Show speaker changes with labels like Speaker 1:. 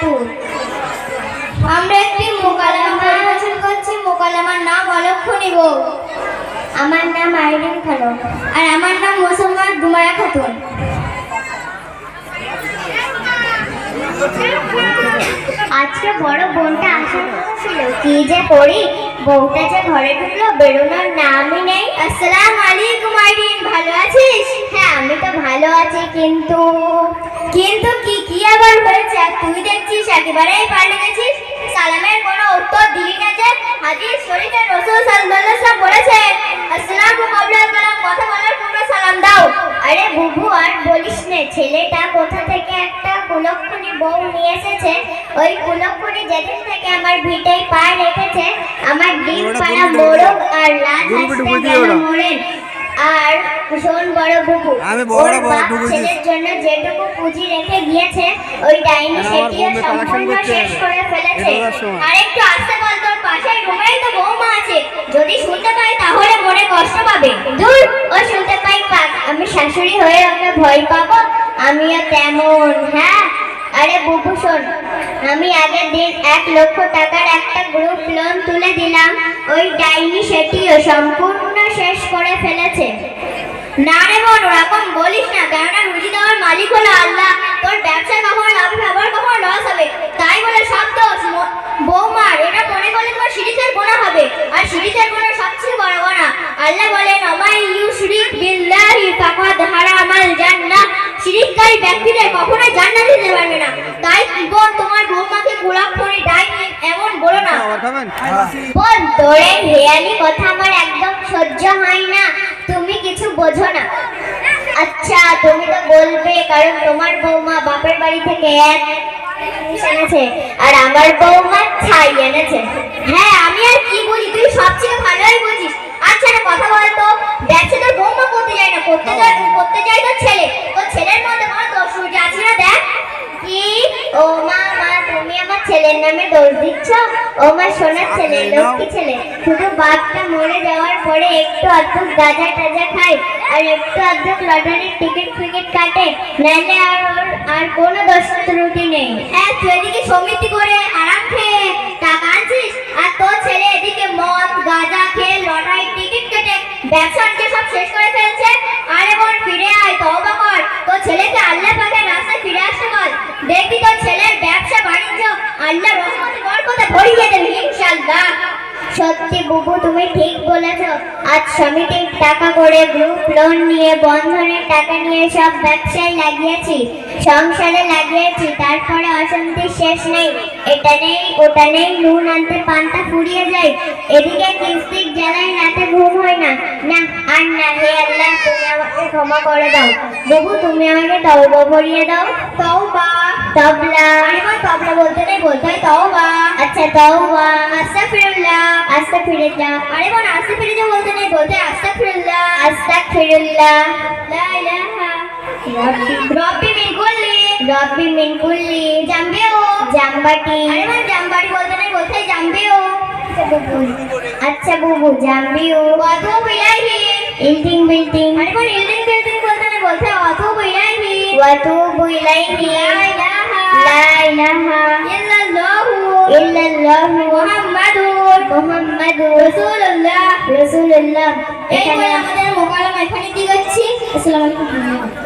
Speaker 1: বাহাত্তর। আমরা একটি মোকালামা পরিবেশন করছি। মোকালামার নাম অলক্ষণী বউ। আমার নাম আইরিন খানম। আর আমার নাম মোসাম্মদ দুমায়া খাতুন। আজকে বড় বোনটা আসার কথা ছিল, কি যে করি, বউটা যে ঘরে ঢুকলো, বেরোনোর নামই নেই। আসসালামু আলাইকুম আইরিন, ভালো আছিস? হ্যাঁ আমি তো ভালো আছি, কিন্তু কিন্তু কি কি আবার হয়েছে? তুই দেখছিস একেবারেই পাল্টে গেছিস। সালামের কোনো উত্তর দিলি না যে। হাদিস শরীফে রাসূল সাল্লাল্লাহু আলাইহি ওয়াসাল্লাম বলেছেন, আসসালামু ক্বাবলা কালাম, কথা বলার পূর্বে সালাম দাও। আরে বুবু আর বলিস নে, ছেলেটা কোথা থেকে একটা কুলক্ষণী বউ নিয়ে এসেছে। ওই কুলক্ষণী যেদিন থেকে আমার ভিটেই পা রেখেছে, আমার ডিম পাড়া মোরগ আর রাজহাঁসটা যেন মরেন। আর ভীষণ বড় বুবু, ওর বাপ ছেলের জন্য যেটুকু পুঁজি রেখে গিয়েছে, ওই ডাইনি সেটিও সম্পূর্ণ শেষ করে ফেলেছে। আর একটু আস্তে বল, তোর পাশের রুমেই তো বৌমা আছে, যদি শুনতে পাই তাহলে মনে কষ্ট পাবে। দূর, ও শুনতে পাই পাক, আমি শাশুড়ি হয়ে ওকে ভয় পাবো? আমিও তেমন। হ্যাঁ আরে বুবু শোন, আমি আগের দিন 1 লক্ষ টাকার একটা গ্রুপ লোন তুলে দিলাম, ওই ডাইনি সেটিও সম্পূর্ণ শেষ করে ফেলেছে। না রে বোন, ওরকম বলিস না, কেননা রুজি দেওয়ার মালিক হলো আল্লাহ। তোর ব্যবসায় কখনো লাভ হবে, আবার কখনো লস হবে, তাই বলে সব দোষ বৌমার, এটা মনে করলে তোমার শিরিকের গুনাহ হবে। আর শিরিকের গুনাহ সবচেয়ে বড় গুনাহ। আল্লাহ বলেন, ওমাই ইউশরিক বিল্লাহি ফাকাদ হারামাল জান্নাহ, শিরিককারী ব্যক্তিদের কখনোই জান্নাত দিতে পারবে না। তাই বোন, তোমার বৌমাকে কুলক্ষণী ডাইনি এমন বলো না। বোন, তোর এই হেয়ালি কথা আমার একদম সহ্য হয় না, তুমি কিছু বোঝো না। আচ্ছা তুমি তো বলবে, কারণ তোমার বৌমা বাপের বাড়ি থেকে এক এনেছে আর আমার বৌমা ছাই এনেছে। হ্যাঁ আমি আর কি বুঝি, তুই সবচেয়ে ভালোই বুঝিস। আচ্ছা একটা কথা বলতো, ব্যবসা তোর বৌমা করতে যায় না, করতে যায় তোর ছেলে। তোর ছেলের মধ্যে কোনো দোষ আছে না? দেখ কি, ও মা তুমি আমার ছেলের নামে দোষ দিচ্ছ? ও মা সোনার ছেলে, লক্ষ্মী ছেলে, শুধু বাপটা মরে যাওয়ার পরে একটু অদ্ভুত গাঁজা টাজা খায় আর একটু অদ্ভুত লটারির টিকিট ফিকিট কাটে, নাইলে আর কোনো দোষ ত্রুটি নেই। হ্যাঁ তুই এদিকে সমিতি করে আরাম খেয়ে টাকা আনছিস, আর তোর ছেলে এদিকে মদ গাঁজা খেয়ে লটারির টিকিট কেটে ব্যবসাকে সব শেষ করে ফেলছে। আরে বোন ফিরে আয়, তওবা কর, তোর ছেলেকে আল্লাহ পাকের রাস্তায় ফিরে আসতে বল। দেখবি তোর ছেলের ব্যবসা বাণিজ্য আল্লাহ রহমতে বরকতে ভরিয়ে দেবে ইনশাআল্লাহ। সত্যি বুবু তুমি ঠিক বলেছ। আজ সমিতির টাকা করে গ্রুপ লোন নিয়ে, বন্ধনের টাকা নিয়ে সব ব্যবসায় লাগিয়েছি, সংসারে লাগিয়েছি, তারপরে অশান্তির শেষ নেই। এটা নেই ওটা নেই, নুন আনতে পান্তা ফুরিয়ে যায়, এদিকে কিস্তির জ্বালায় রাতে ঘুম হয় না। না আর না, হে আল্লাহ তুমি আমাকে ক্ষমা করে দাও। বুবু তুমি আমাকে তওবা ভরিয়ে দাও। তওবা তবলা, আরে মা তবলা বলতে নেই, বলতে হয় তওবা। আচ্ছা তওবা, আস্তাগফিরুল্লাহ, আস্তাগফিরুল্লাহ। আরে বোন আস্তাগফিরুল্লাহ বলতে নেই, বলতে হয় আস্তাগফিরুল্লাহ, আস্তাগফিরুল্লাহ। লা ইলাহা রব্বি মিন কুল্লি, রব্বি মিন কুল্লি জামবিউ, জামবাটি। আরে বোন জামবাটি বলতে নেই, বলতে হয় জামবিউ। আচ্ছা বুবু জামবিউ। ওয়াতুবু ইলাইহি, ইলদিং বিলদিং। আরে বোন ইলদিং বিলদিং বলতে নেই, বলতে হয় ওয়াতুবু ইলাইহি, ওয়াতুবু ইলাইহি। লা ইলাহা ইল্লাল্লাহু, ইল্লাল্লাহু মুহাম্মাদুর, মুহাম্মাদুর রাসূলুল্লাহ, রাসূলুল্লাহ। এই বলে আমাদের মোকালামা এখানে দিয়ে যাচ্ছি। আসসালামু আলাইকুম।